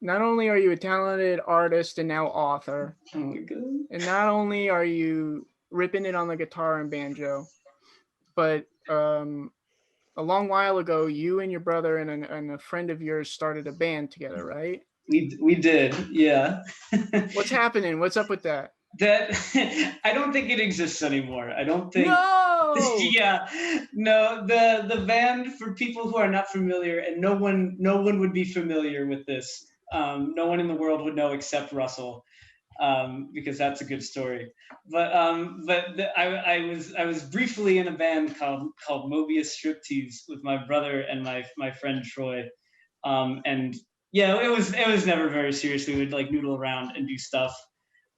not only are you a talented artist and now author, Oh my god. and not only are you ripping it on the guitar and banjo, but a long while ago, you and your brother and a friend of yours started a band together, right? We did, yeah. What's happening? What's up with that? That I don't think it exists anymore. I don't think. No. Yeah, no. The band, for people who are not familiar, and no one would be familiar with this. No one in the world would know except Russell, because that's a good story. I was briefly in a band called Mobius Strip Tease with my brother and my friend Troy, and yeah, it was never very serious. We would like noodle around and do stuff.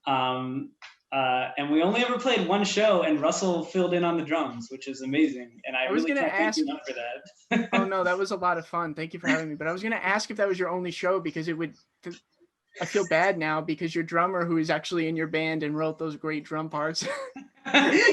Um, and we only ever played one show, and Russell filled in on the drums, which is amazing. And I I was really gonna can't thank ask. you enough for that. Oh no, that was a lot of fun. Thank you for having me. But I was gonna ask if that was your only show because it would. I feel bad now because your drummer, who is actually in your band and wrote those great drum parts,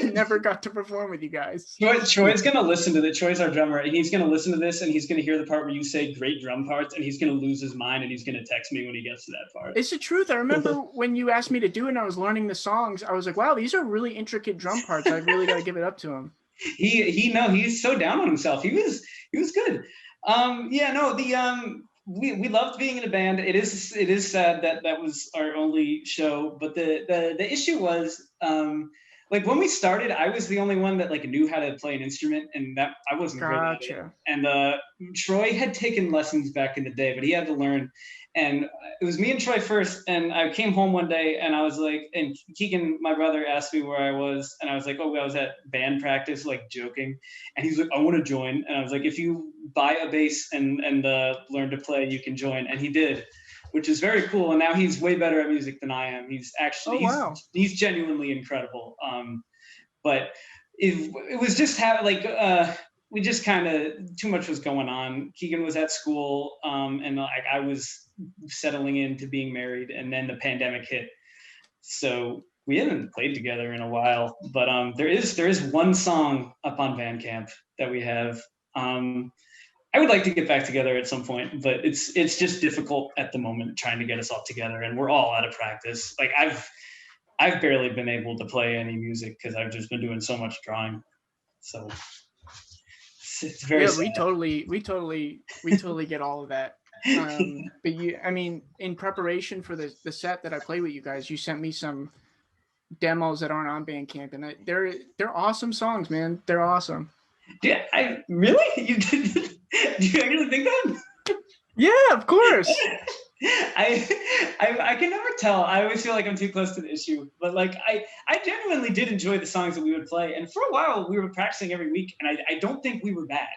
never got to perform with you guys. Troy's gonna listen to this. Troy's our drummer, and he's gonna listen to this, and he's gonna hear the part where you say "great drum parts," and he's gonna lose his mind, and he's gonna text me when he gets to that part. It's the truth. I remember when you asked me to do it and I was learning the songs, I was like, wow, these are really intricate drum parts. I really got to give it up to him. He's so down on himself. He was good. Yeah, no, we loved being in a band. It is sad that was our only show, but the issue was, like when we started, I was the only one that like knew how to play an instrument, and that I wasn't great at it. Gotcha. And Troy had taken lessons back in the day, but he had to learn. And it was me and Troy first. And I came home one day, and I was like, and Keegan, my brother, asked me where I was, and I was like, oh, I was at band practice, like joking. And he's like, I want to join. And I was like, if you buy a bass and learn to play, you can join. And he did, which is very cool. And now he's way better at music than I am. He's actually, wow. he's genuinely incredible. But it was just we just kind of, too much was going on. Keegan was at school, and like I was settling into being married, and then the pandemic hit. So we haven't played together in a while. But there is one song up on Bandcamp that we have. I would like to get back together at some point, but it's just difficult at the moment trying to get us all together, and we're all out of practice. Like I've barely been able to play any music because I've just been doing so much drawing. So it's very sad. we totally get all of that. But I mean, in preparation for the set that I played with you guys, you sent me some demos that aren't on Bandcamp, and they're awesome songs, man. They're awesome. Yeah, I really? You did? Do you actually think that? Yeah, of course. I can never tell. I always feel like I'm too close to the issue, but like I genuinely did enjoy the songs that we would play, and for a while we were practicing every week, and I don't think we were bad.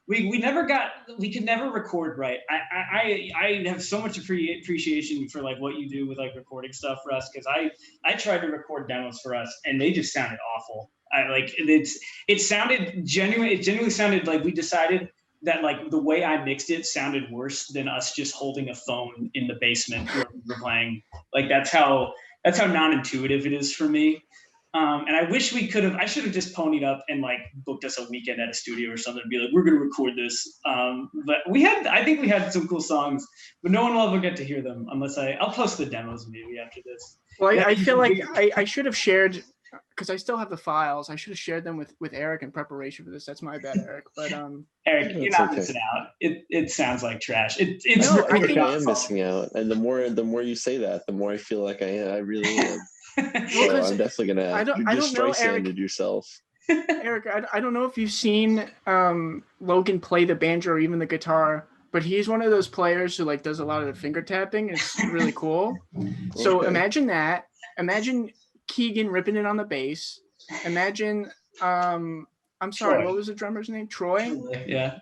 We could never record right. I have so much appreciation for like what you do with like recording stuff, Russ, because I tried to record demos for us, and they just sounded awful. It genuinely sounded like we decided that like the way I mixed it sounded worse than us just holding a phone in the basement where we were playing. Like that's how non-intuitive it is for me. And I wish I should have just ponied up and like booked us a weekend at a studio or something and be like, we're going to record this. But I think we had some cool songs, but no one will ever get to hear them unless I'll post the demos maybe after this. Well, I feel like I should have shared, because I still have the files. I should have shared them with Eric in preparation for this. That's my bad, Eric. But Eric, you're not missing out. It sounds like trash. I am missing out, and the more you say that, the more I feel like I really am. So I'm definitely gonna. You just Streisanded yourself. Eric, I don't know if you've seen Logan play the banjo or even the guitar, but he's one of those players who like does a lot of the finger tapping. It's really cool. So imagine that. Imagine Keegan ripping it on the bass. Imagine, I'm sorry, Troy. What was the drummer's name? Troy? Yeah.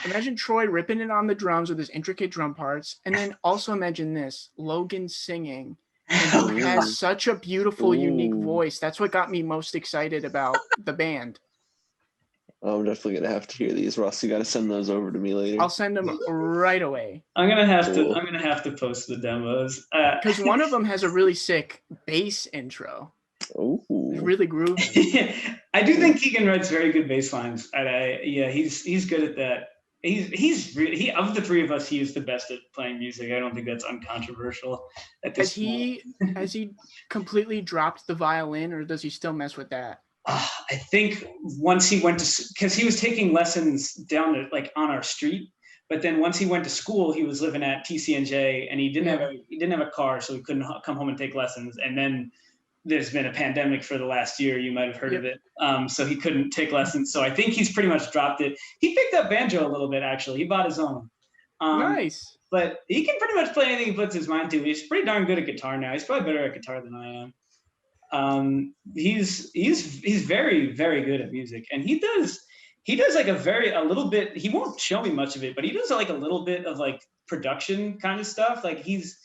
Imagine Troy ripping it on the drums with his intricate drum parts. And then also imagine this, Logan singing. And he has such a beautiful, unique voice. That's what got me most excited about the band. I'm definitely going to have to hear these, Russ. You got to send those over to me later. I'll send them right away. I'm going to have to post the demos. Because one of them has a really sick bass intro. Ooh. Really groovy. I do think Keegan writes very good bass lines. He's good at that. He of the three of us, he is the best at playing music. I don't think that's uncontroversial at this point. Has he completely dropped the violin, or does he still mess with that? I think once he went to, because he was taking lessons down to, like, on our street, but then once he went to school, he was living at TCNJ, and he didn't have a car, so he couldn't come home and take lessons. And then there's been a pandemic for the last year. You might have heard of it. So he couldn't take lessons. So I think he's pretty much dropped it. He picked up banjo a little bit, actually. He bought his own. Nice. But he can pretty much play anything he puts his mind to. He's pretty darn good at guitar now. He's probably better at guitar than I am. He's very, very good at music, and he does like a little bit. He won't show me much of it, but he does like a little bit of like production kind of stuff. Like he's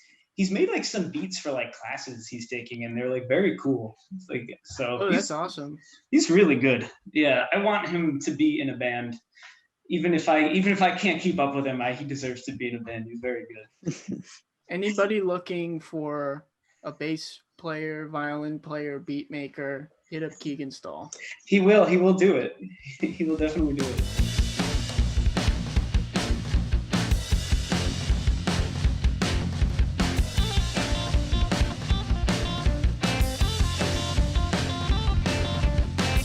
made like some beats for like classes he's taking, and they're like very cool. It's like, so. Oh, that's awesome. He's really good. Yeah, I want him to be in a band. Even if I can't keep up with him, he deserves to be in a band. He's very good. Anybody looking for a bass player, violin player, beat maker, hit up Keegan Stahl. He will do it. He will definitely do it.